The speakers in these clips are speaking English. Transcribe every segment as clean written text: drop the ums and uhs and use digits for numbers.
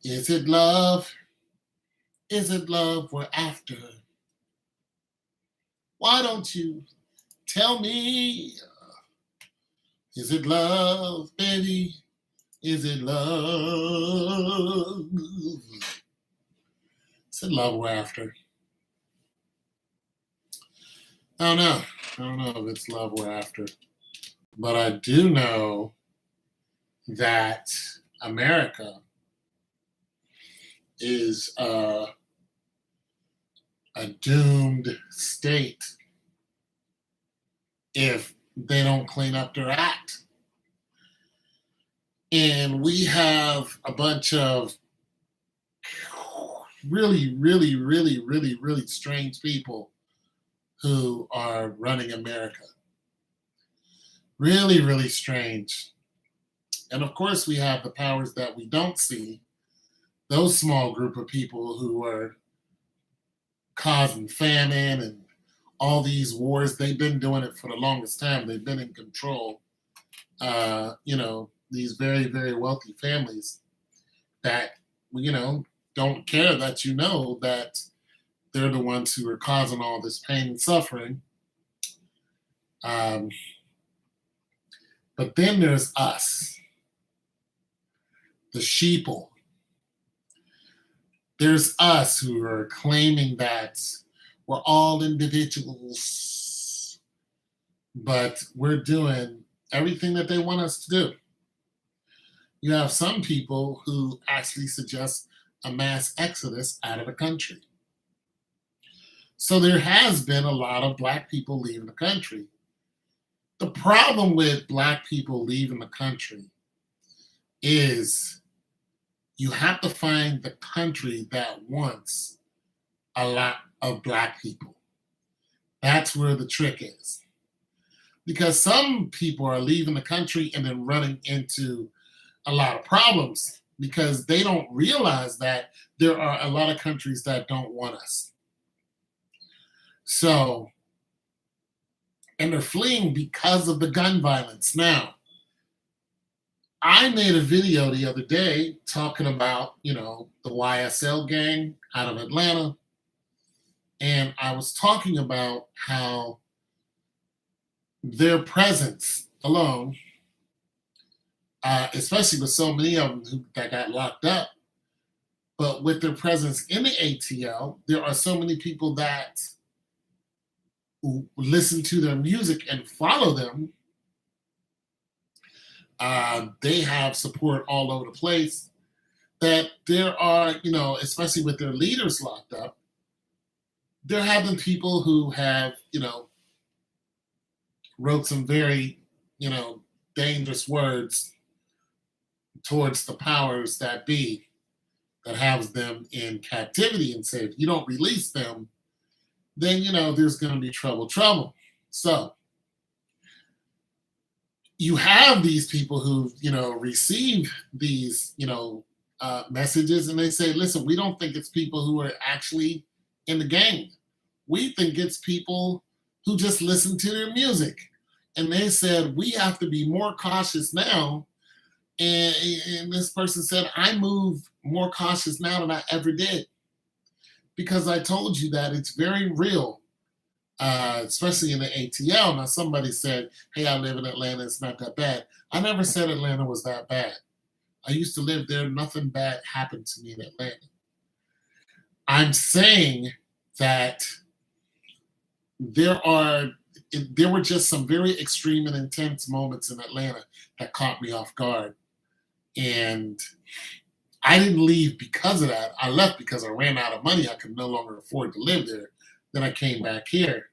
Is it love? Is it love we're after? Why don't you tell me? Is it love, baby? Is it love? Is it love we're after? I don't know. I don't know if it's love we're after. But I do know that America is a doomed state if they don't clean up their act. And we have a bunch of really, really, really, really, really strange people who are running America. Really, really strange. And of course, we have the powers that we don't see, those small group of people who are causing famine and all these wars. They've been doing it for the longest time. They've been in control. These very, very wealthy families that, don't care that that they're the ones who are causing all this pain and suffering. Um, but then there's us, the sheeple. There's us who are claiming that we're all individuals, but we're doing everything that they want us to do. You have some people who actually suggest a mass exodus out of the country. So there has been a lot of Black people leaving the country. The problem with Black people leaving the country is you have to find the country that wants a lot of Black people. That's where the trick is. Because some people are leaving the country and then running into a lot of problems because they don't realize that there are a lot of countries that don't want us. So, and they're fleeing because of the gun violence. Now, I made a video the other day talking about, the YSL gang out of Atlanta. And I was talking about how their presence alone, especially with so many of them that got locked up, but with their presence in the ATL, there are so many people that listen to their music and follow them. They have support all over the place. That there are, especially with their leaders locked up, there have been people who have, wrote some very, dangerous words towards the powers that be that has them in captivity and say, if you don't release them, then, there's going to be trouble. So you have these people who, receive these, messages and they say, listen, we don't think it's people who are actually in the gang. We think it's people who just listen to their music. And they said, we have to be more cautious now. And this person said, I move more cautious now than I ever did. Because I told you that it's very real, especially in the ATL. Now, somebody said, hey, I live in Atlanta. It's not that bad. I never said Atlanta was that bad. I used to live there. Nothing bad happened to me in Atlanta. I'm saying that there were just some very extreme and intense moments in Atlanta that caught me off guard. And I didn't leave because of that. I left because I ran out of money. I could no longer afford to live there. Then I came back here.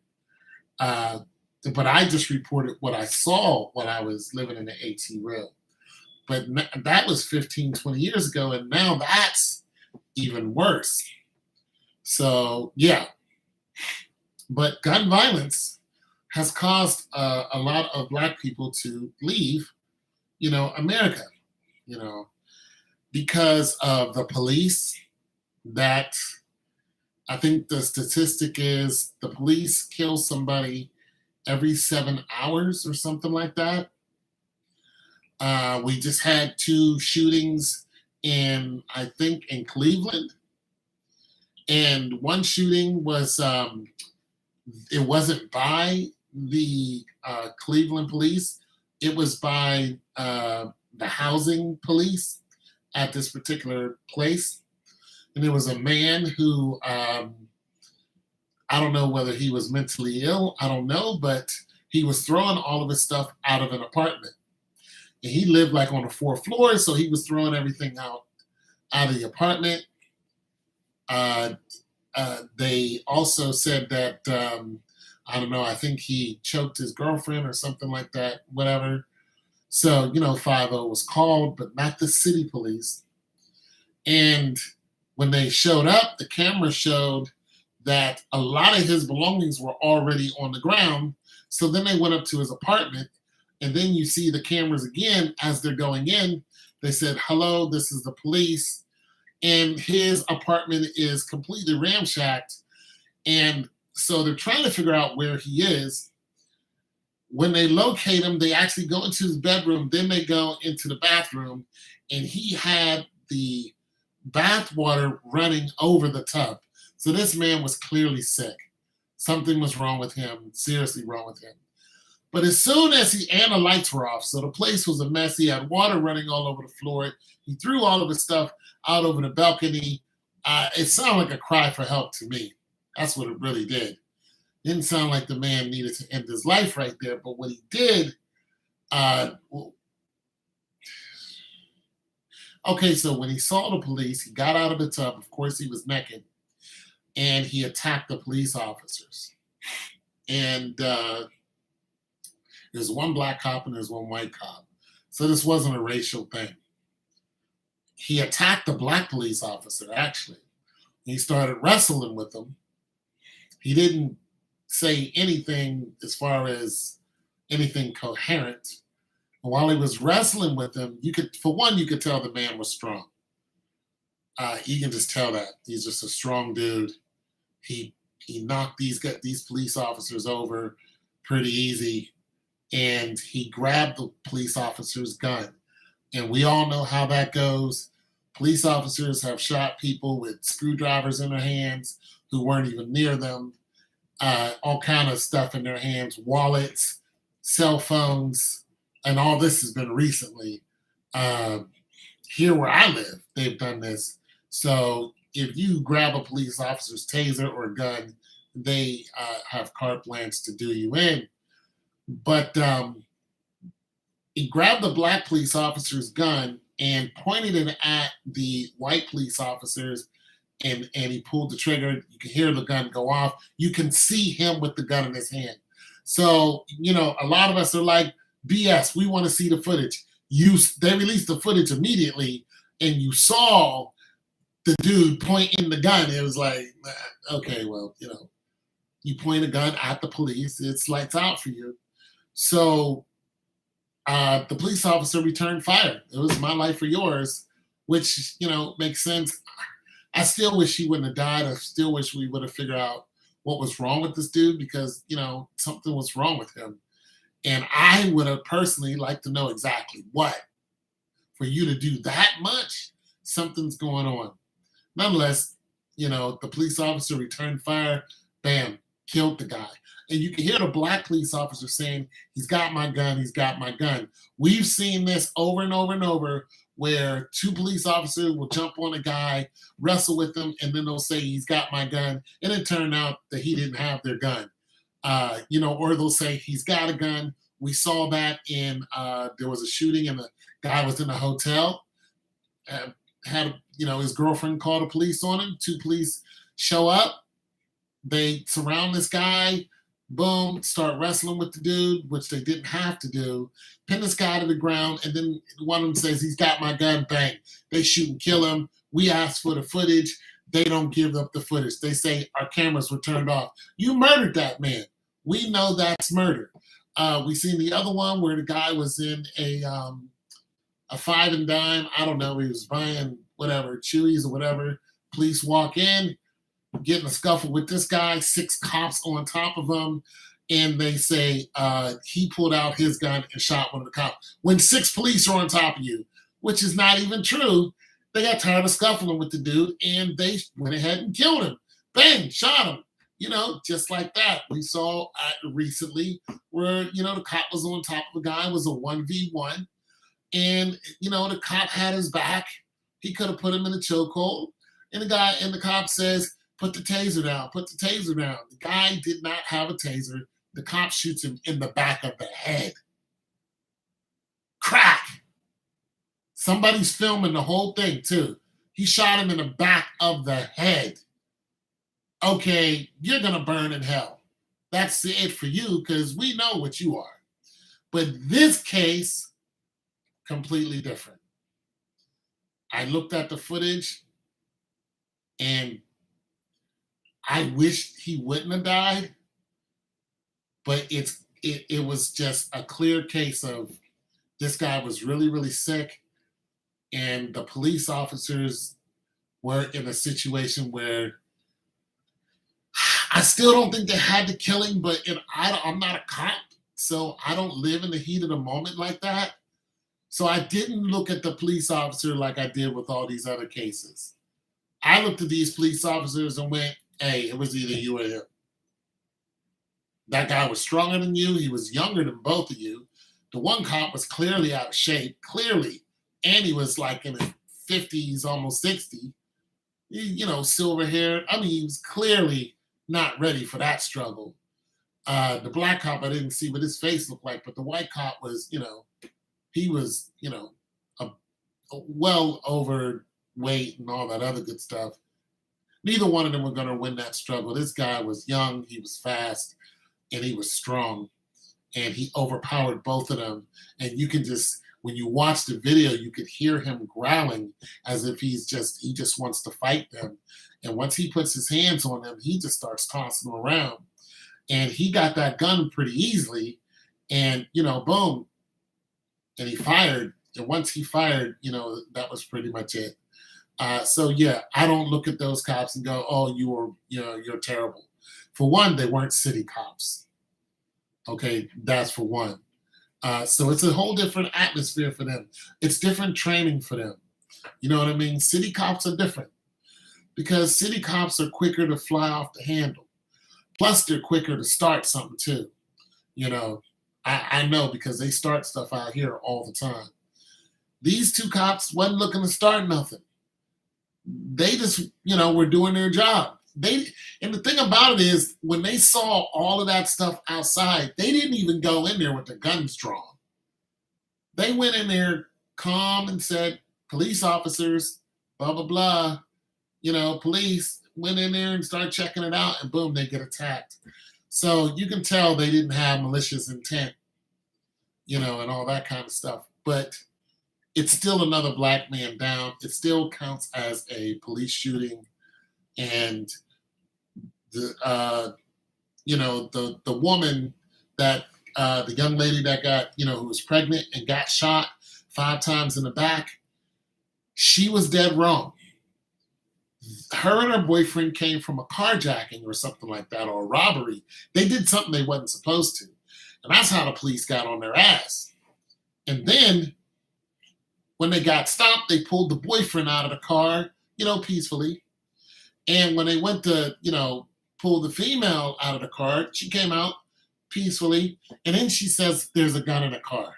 But I just reported what I saw when I was living in the ATL. But that was 15, 20 years ago. And now that's even worse. So, yeah. But gun violence has caused a lot of Black people to leave, America, because of the police. That I think the statistic is the police kill somebody every 7 hours or something like that. We just had 2 shootings I think in Cleveland. And one shooting was it wasn't by the Cleveland police. It was by the housing police at this particular place. And there was a man who, I don't know whether he was mentally ill, I don't know, but he was throwing all of his stuff out of an apartment. And he lived like on the fourth floor, so he was throwing everything out of the apartment. Uh, they also said that, I don't know, I think he choked his girlfriend or something like that, whatever. So, 5-0 was called, but not the city police. And when they showed up, the camera showed that a lot of his belongings were already on the ground. So then they went up to his apartment, and then you see the cameras again as they're going in. They said, "Hello, this is the police." And his apartment is completely ramshacked. And so they're trying to figure out where he is. When they locate him, they actually go into his bedroom, then they go into the bathroom, and he had the bath water running over the tub. So this man was clearly sick. Something was wrong with him, seriously wrong with him. But as soon as and the lights were off, so the place was a mess. He had water running all over the floor. He threw all of his stuff out over the balcony. It sounded like a cry for help to me. That's what it really did. Didn't sound like the man needed to end his life right there. But what he did, okay, so when he saw the police, he got out of the tub. Of course, he was naked. And he attacked the police officers. And there's one black cop and there's one white cop. So this wasn't a racial thing. He attacked the black police officer, actually. He started wrestling with him. He didn't say anything as far as anything coherent. And while he was wrestling with him, you could tell the man was strong. You can just tell that. He's just a strong dude. He knocked these police officers over pretty easy. And he grabbed the police officer's gun. And we all know how that goes. Police officers have shot people with screwdrivers in their hands who weren't even near them. All kind of stuff in their hands, wallets, cell phones, and all this has been recently. Here where I live, they've done this. So if you grab a police officer's taser or gun, they have carte blanche to do you in. But he grabbed the black police officer's gun and pointed it at the white police officers, and he pulled the trigger. You can hear the gun go off. You can see him with the gun in his hand. So, a lot of us are like, BS, we want to see the footage. They released the footage immediately, and you saw the dude pointing the gun. It was like, okay, well, you point a gun at the police, it's lights out for you. So the police officer returned fire. It was my life or yours, which, makes sense. I still wish he wouldn't have died. I still wish we would have figured out what was wrong with this dude because, something was wrong with him. And I would have personally liked to know exactly what. For you to do that much, something's going on. Nonetheless, the police officer returned fire, bam, killed the guy. And you can hear the black police officer saying, "He's got my gun, he's got my gun." We've seen this over and over and over where two police officers will jump on a guy, wrestle with him, and then they'll say, "He's got my gun." And it turned out that he didn't have their gun. Or they'll say, "He's got a gun." We saw that in, there was a shooting and the guy was in a hotel, had, his girlfriend called the police on him. Two police show up. They surround this guy. Boom, start wrestling with the dude, which they didn't have to do. Pin this guy to the ground, and then one of them says, "He's got my gun," bang. They shoot and kill him. We ask for the footage. They don't give up the footage. They say, "Our cameras were turned off." You murdered that man. We know that's murder. We seen the other one where the guy was in a five and dime. I don't know. He was buying whatever, Chewies or whatever. Police walk in, get in a scuffle with this guy, 6 cops on top of him, and they say he pulled out his gun and shot one of the cops. When 6 police are on top of you, which is not even true. They got tired of scuffling with the dude and they went ahead and killed him. Bang, shot him. Just like that. We saw recently where, the cop was on top of a guy, it was a 1v1. And, the cop had his back. He could have put him in a chokehold. And the cop says, put the taser down, put the taser down. The guy did not have a taser. The cop shoots him in the back of the head. Crack. Somebody's filming the whole thing too. He shot him in the back of the head. Okay, you're going to burn in hell. That's it for you because we know what you are. But this case, completely different. I looked at the footage and I wish he wouldn't have died, but it was just a clear case of this guy was really, really sick, and the police officers were in a situation where I still don't think they had to kill him, but I'm not a cop, so I don't live in the heat of the moment like that. So I didn't look at the police officer like I did with all these other cases. I looked at these police officers and went, hey, it was either you or him. That guy was stronger than you. He was younger than both of you. The one cop was clearly out of shape, clearly. And he was like in his 50s, almost 60. Silver hair. I mean, he was clearly not ready for that struggle. The black cop, I didn't see what his face looked like, but the white cop was, he was, a well overweight and all that other good stuff. Neither one of them were going to win that struggle. This guy was young, he was fast, and he was strong. And he overpowered both of them. And you can just, when you watch the video, you could hear him growling as if he just wants to fight them. And once he puts his hands on them, he just starts tossing them around. And he got that gun pretty easily. And, boom. And he fired. And once he fired, that was pretty much it. So yeah, I don't look at those cops and go, oh, you're terrible. For one, they weren't city cops. Okay, that's for one. So it's a whole different atmosphere for them. It's different training for them. You know what I mean? City cops are different because city cops are quicker to fly off the handle. Plus, they're quicker to start something too. I know because they start stuff out here all the time. These two cops wasn't looking to start nothing. They just, were doing their job. And the thing about it is, when they saw all of that stuff outside, they didn't even go in there with their guns drawn. They went in there calm and said, police officers, blah, blah, blah, police went in there and started checking it out, and boom, they get attacked. So you can tell they didn't have malicious intent, and all that kind of stuff. But it's still another black man down. It still counts as a police shooting. And the woman that the young lady that got, who was pregnant and got shot 5 times in the back, she was dead wrong. Her and her boyfriend came from a carjacking or something like that, or a robbery. They did something they wasn't supposed to. And that's how the police got on their ass. And then when they got stopped, they pulled the boyfriend out of the car, peacefully. And when they went to, pull the female out of the car, she came out peacefully. And then she says, there's a gun in the car.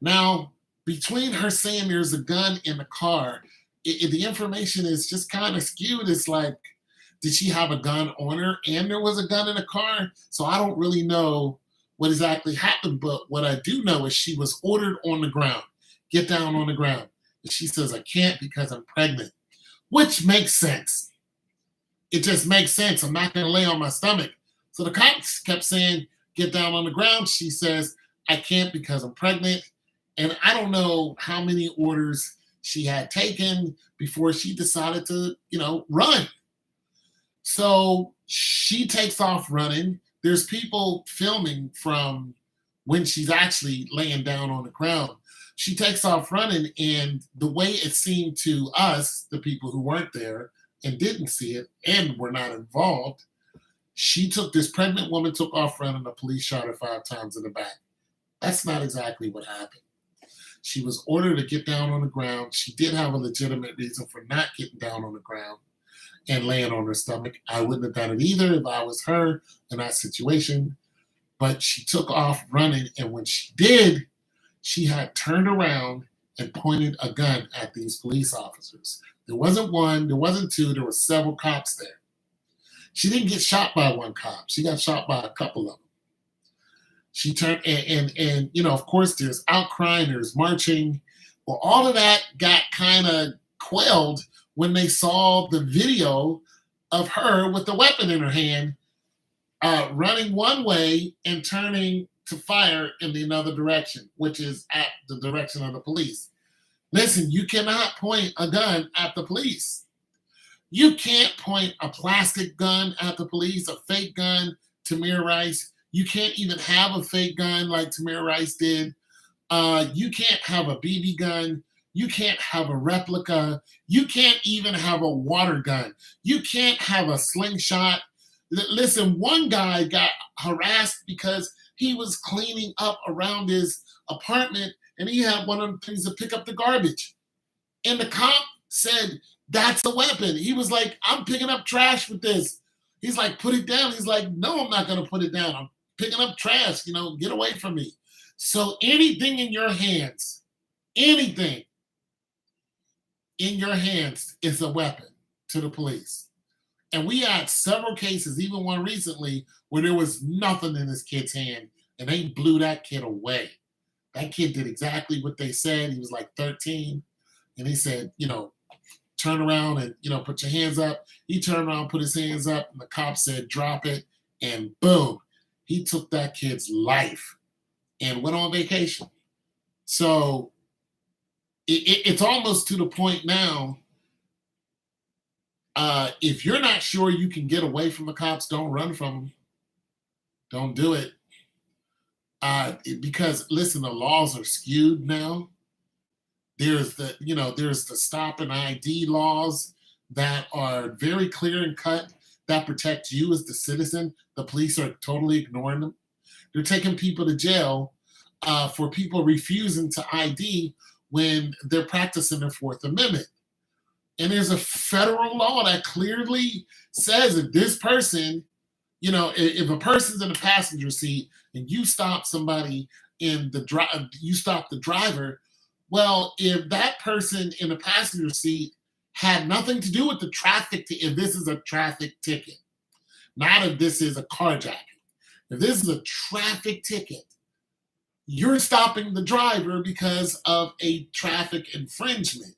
Now, between her saying there's a gun in the car, the information is just kind of skewed. It's like, did she have a gun on her and there was a gun in the car? So I don't really know what exactly happened. But what I do know is she was ordered on the ground. Get down on the ground. And she says, I can't because I'm pregnant. Which makes sense. It just makes sense. I'm not going to lay on my stomach. So the cops kept saying, get down on the ground. She says, I can't because I'm pregnant. And I don't know how many orders she had taken before she decided to, run. So she takes off running. There's people filming from when she's actually laying down on the ground. She takes off running, and the way it seemed to us, the people who weren't there and didn't see it and were not involved, this pregnant woman took off running, the police shot her 5 times in the back. That's not exactly what happened. She was ordered to get down on the ground. She did have a legitimate reason for not getting down on the ground and laying on her stomach. I wouldn't have done it either if I was her in that situation. But she took off running, and when she did, she had turned around and pointed a gun at these police officers. There wasn't one, there wasn't two, there were several cops there. She didn't get shot by one cop. She got shot by a couple of them. She turned and of course there's outcry, there's marching. Well, all of that got kind of quelled when they saw the video of her with the weapon in her hand, running one way and turning to fire in the other direction, which is at the direction of the police. Listen, you cannot point a gun at the police. You can't point a plastic gun at the police, a fake gun, Tamir Rice. You can't even have a fake gun like Tamir Rice did. You can't have a BB gun. You can't have a replica. You can't even have a water gun. You can't have a slingshot. Listen, one guy got harassed because he was cleaning up around his apartment and he had one of the things to pick up the garbage. And the cop said, that's a weapon. He was like, I'm picking up trash with this. He's like, put it down. He's like, no, I'm not going to put it down. I'm picking up trash, get away from me. So anything in your hands, anything in your hands is a weapon to the police. And we had several cases, even one recently, where there was nothing in this kid's hand and they blew that kid away. That kid did exactly what they said. He was like 13. And he said, turn around and, put your hands up. He turned around, put his hands up, and the cop said, drop it. And boom, he took that kid's life and went on vacation. So it's almost to the point now, if you're not sure you can get away from the cops, don't run from them. Don't do it. Because listen, the laws are skewed now. There's the stop and ID laws that are very clear and cut that protect you as the citizen. The police are totally ignoring them. They're taking people to jail for people refusing to ID when they're practicing their Fourth Amendment. And there's a federal law that clearly says if this person, if a person's in the passenger seat and you stop somebody you stop the driver, well, if that person in the passenger seat had nothing to do with the traffic, if this is a traffic ticket, not if this is a carjacking, if this is a traffic ticket, you're stopping the driver because of a traffic infringement.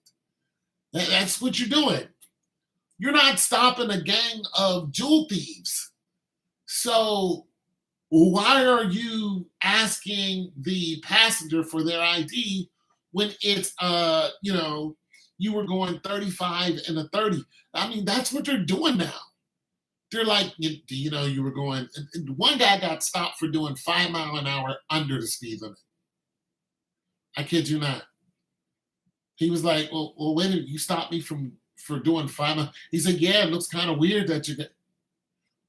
That's what you're doing. You're not stopping a gang of jewel thieves. So why are you asking the passenger for their ID when it's, you were going 35 and a 30? I mean, that's what they're doing now. They're like, you were going, one guy got stopped for doing 5 miles an hour under the speed limit. I kid you not. He was like, well, wait a minute, you stopped me for doing 5 miles. He said, yeah, it looks kind of weird that you get.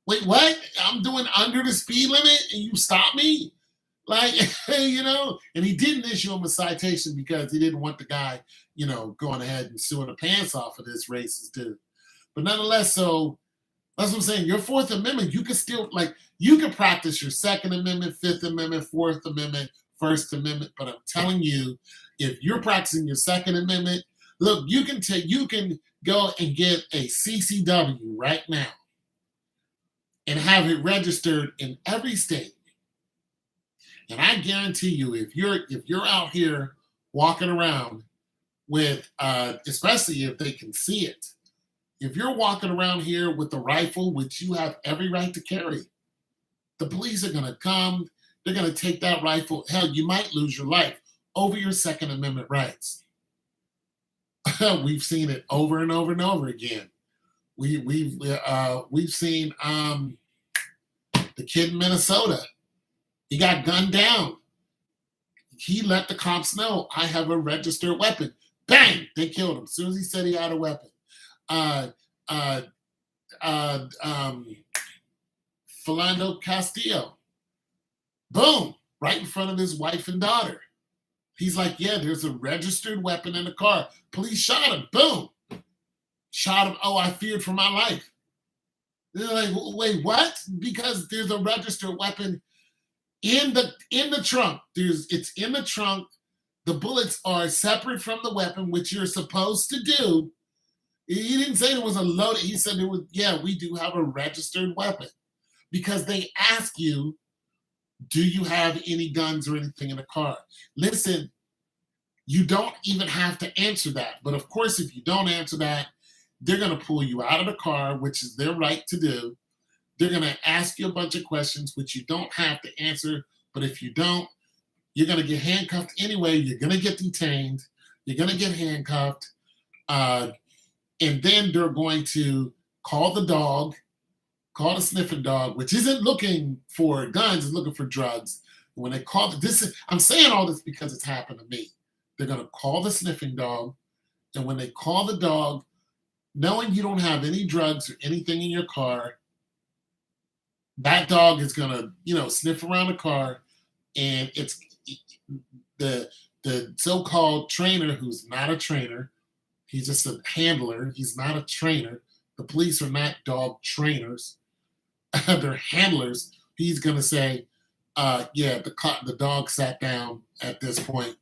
Wait, what? I'm doing under the speed limit and you stop me? Like, and he didn't issue him a citation because he didn't want the guy, going ahead and suing the pants off of this racist dude. But nonetheless, so that's what I'm saying. Your Fourth Amendment, you can still, you can practice your Second Amendment, Fifth Amendment, Fourth Amendment, First Amendment. But I'm telling you, if you're practicing your Second Amendment, look, you can go and get a CCW right now and have it registered in every state. And I guarantee you, if you're out here walking around with, especially if they can see it, if you're walking around here with a rifle, which you have every right to carry, the police are going to come. They're going to take that rifle. Hell, you might lose your life over your Second Amendment rights. We've seen it over and over and over again. We've seen the kid in Minnesota. He got gunned down. He let the cops know, I have a registered weapon. Bang! They killed him as soon as he said he had a weapon. Philando Castillo. Boom! Right in front of his wife and daughter. He's like, yeah, there's a registered weapon in the car. Police shot him. Boom. Shot him. Oh, I feared for my life. They're like, wait, what? Because there's a registered weapon in the trunk. It's in the trunk. The bullets are separate from the weapon, which you're supposed to do. He didn't say it was a loaded. He said it was. Yeah, we do have a registered weapon because they ask you, do you have any guns or anything in the car? Listen, you don't even have to answer that. But of course, if you don't answer that, they're going to pull you out of the car, which is their right to do. They're going to ask you a bunch of questions, which you don't have to answer. But if you don't, you're going to get handcuffed anyway. You're going to get detained. You're going to get handcuffed. And then they're going to call the dog, call the sniffing dog, which isn't looking for guns, it's looking for drugs. When they call I'm saying all this because it's happened to me. They're going to call the sniffing dog. And when they call the dog, knowing you don't have any drugs or anything in your car, that dog is going to, sniff around the car. And it's the so-called trainer, who's not a trainer. He's just a handler. He's not a trainer. The police are not dog trainers. They're handlers. He's going to say, yeah, the dog sat down at this point.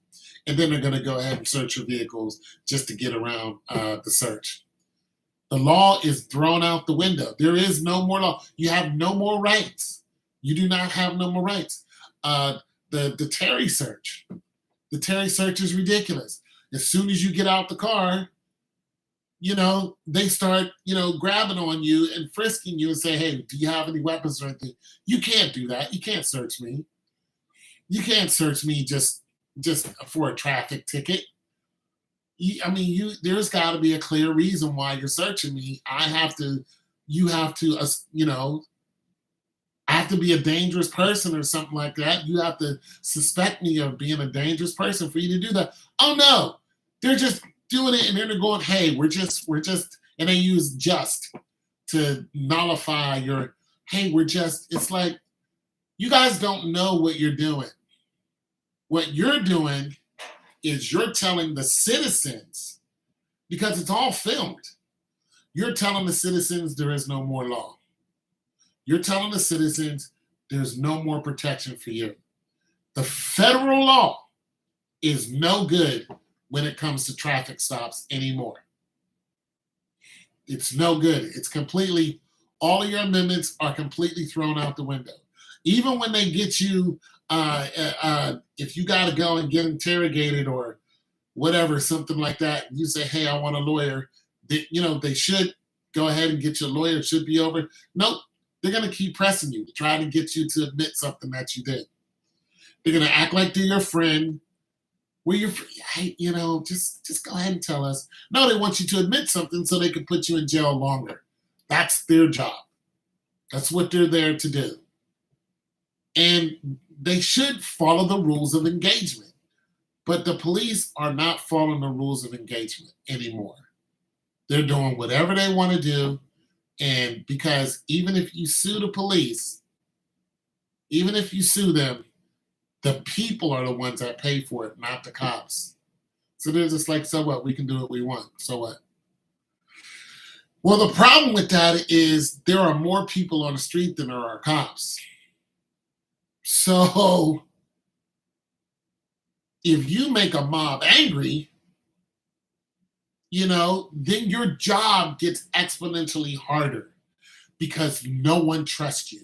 And then they're going to go ahead and search your vehicles just to get around the search. The law is thrown out the window. There is no more law. You have no more rights. You do not have no more rights. The Terry search. The Terry search is ridiculous. As soon as you get out the car, they start, grabbing on you and frisking you and say, hey, do you have any weapons or anything? You can't do that. You can't search me. You can't search me just for a traffic ticket. There's got to be a clear reason why you're searching me. I have to be a dangerous person or something like that. You have to suspect me of being a dangerous person for you to do that. Oh no, they're just doing it and then they're going, hey, we're just, and they use just to nullify your, hey, it's like, you guys don't know what you're doing. What you're doing is you're telling the citizens, because it's all filmed, you're telling the citizens there is no more law. You're telling the citizens there's no more protection for you. The federal law is no good when it comes to traffic stops anymore. It's no good. It's completely, all of your amendments are completely thrown out the window. Even when they get you, if you got to go and get interrogated or whatever, something like that, you say, hey, I want a lawyer. They should go ahead and get your lawyer. It should be over. Nope. They're going to keep pressing you to try to get you to admit something that you did. They're going to act like they're your friend. Well, just go ahead and tell us. No, they want you to admit something so they can put you in jail longer. That's their job. That's what they're there to do. And they should follow the rules of engagement. But the police are not following the rules of engagement anymore. They're doing whatever they want to do. And because even if you sue the police, even if you sue them, the people are the ones that pay for it, not the cops. So they're just like, so what? We can do what we want. So what? Well, the problem with that is there are more people on the street than there are cops. So if you make a mob angry, then your job gets exponentially harder because no one trusts you.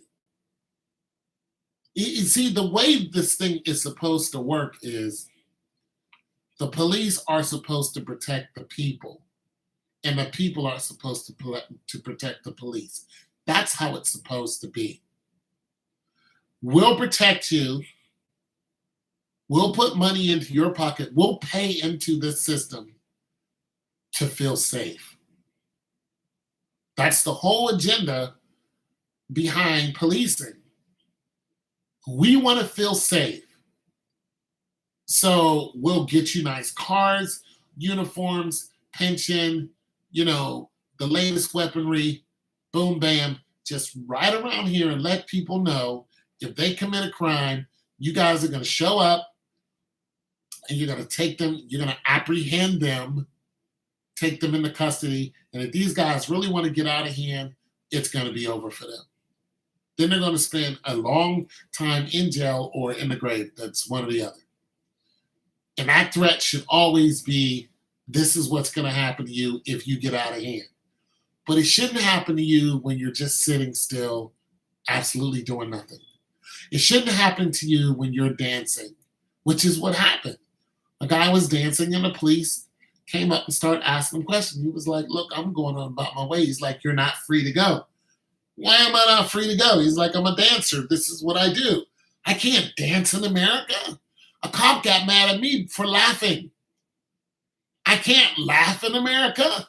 You see, the way this thing is supposed to work is the police are supposed to protect the people, and the people are supposed to protect the police. That's how it's supposed to be. We'll protect you. We'll put money into your pocket. We'll pay into this system to feel safe. That's the whole agenda behind policing. We want to feel safe. So we'll get you nice cars, uniforms, pension, the latest weaponry, boom, bam, just right around here and let people know if they commit a crime, you guys are going to show up. and you're going to take them, you're going to apprehend them, take them into custody. And if these guys really want to get out of hand, it's going to be over for them. Then they're going to spend a long time in jail or in the grave. That's one or the other. And that threat should always be, this is what's going to happen to you if you get out of hand. But it shouldn't happen to you when you're just sitting still, absolutely doing nothing. It shouldn't happen to you when you're dancing, which is what happened. A guy was dancing and the police came up and started asking him questions. He was like, look, I'm going on about my way. He's like, you're not free to go. Why am I not free to go? He's like, I'm a dancer. This is what I do. I can't dance in America. A cop got mad at me for laughing. I can't laugh in America.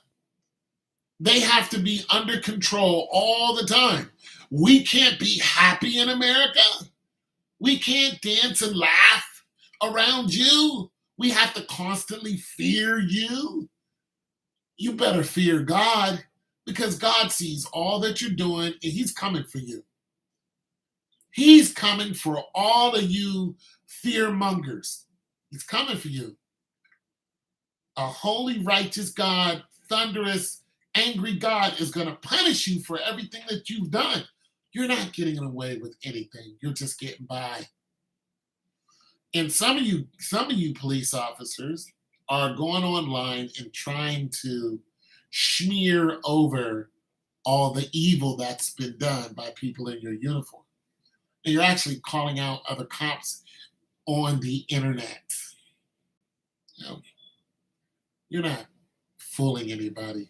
They have to be under control all the time. We can't be happy in America. We can't dance and laugh around you. We have to constantly fear you. You better fear God, because God sees all that you're doing and he's coming for you. He's coming for all of you fear mongers. He's coming for you. A holy, righteous God, thunderous, angry God is going to punish you for everything that you've done. You're not getting away with anything. You're just getting by. And some of you police officers are going online and trying to smear over all the evil that's been done by people in your uniform. And you're actually calling out other cops on the internet. You know, you're not fooling anybody.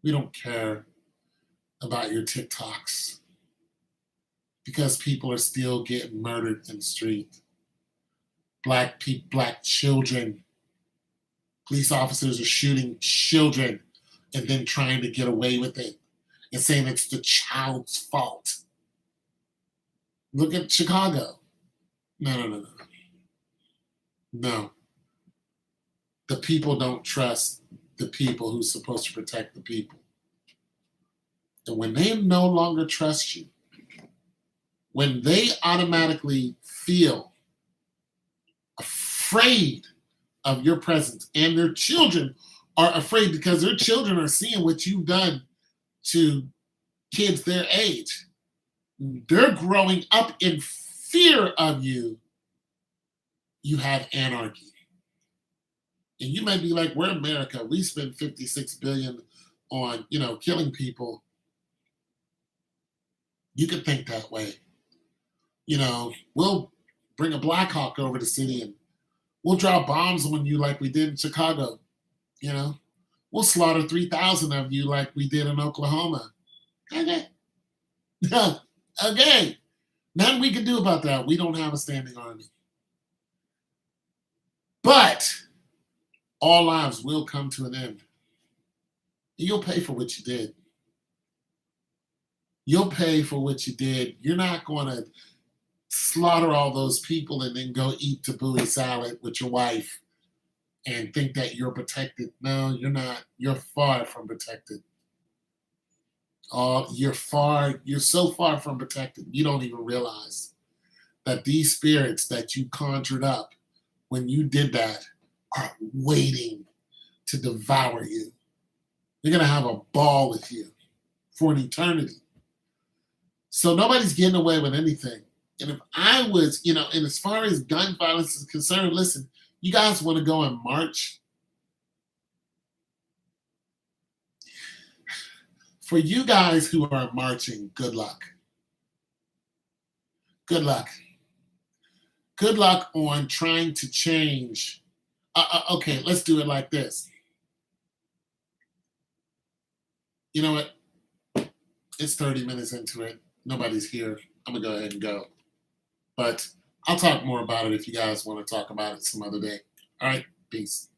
We don't care about your TikToks because people are still getting murdered in the street. Black children. Police officers are shooting children and then trying to get away with it and saying it's the child's fault. Look at Chicago. No. No. The people don't trust the people who's supposed to protect the people. And when they no longer trust you, when they automatically feel afraid of your presence, and their children are afraid because their children are seeing what you've done to kids their age, they're growing up in fear of you, you have anarchy. And you might be like, we're America. We spend $56 billion on, killing people. You could think that way. We'll bring a Black Hawk over the city and we'll drop bombs on you like we did in Chicago. We'll slaughter 3,000 of you like we did in Oklahoma. Okay. Okay. Nothing we can do about that. We don't have a standing army. But all lives will come to an end. You'll pay for what you did. You'll pay for what you did. You're not going to slaughter all those people and then go eat tabbouleh salad with your wife and think that you're protected. No, you're not. You're far from protected. You're so far from protected. You don't even realize that these spirits that you conjured up when you did that are waiting to devour you. They're going to have a ball with you for an eternity. So nobody's getting away with anything. And if I was, and as far as gun violence is concerned, listen, you guys want to go and march? For you guys who are marching, good luck. Good luck. Good luck on trying to change. Okay, let's do it like this. You know what? It's 30 minutes into it. Nobody's here. I'm going to go ahead and go. But I'll talk more about it if you guys want to talk about it some other day. All right, peace.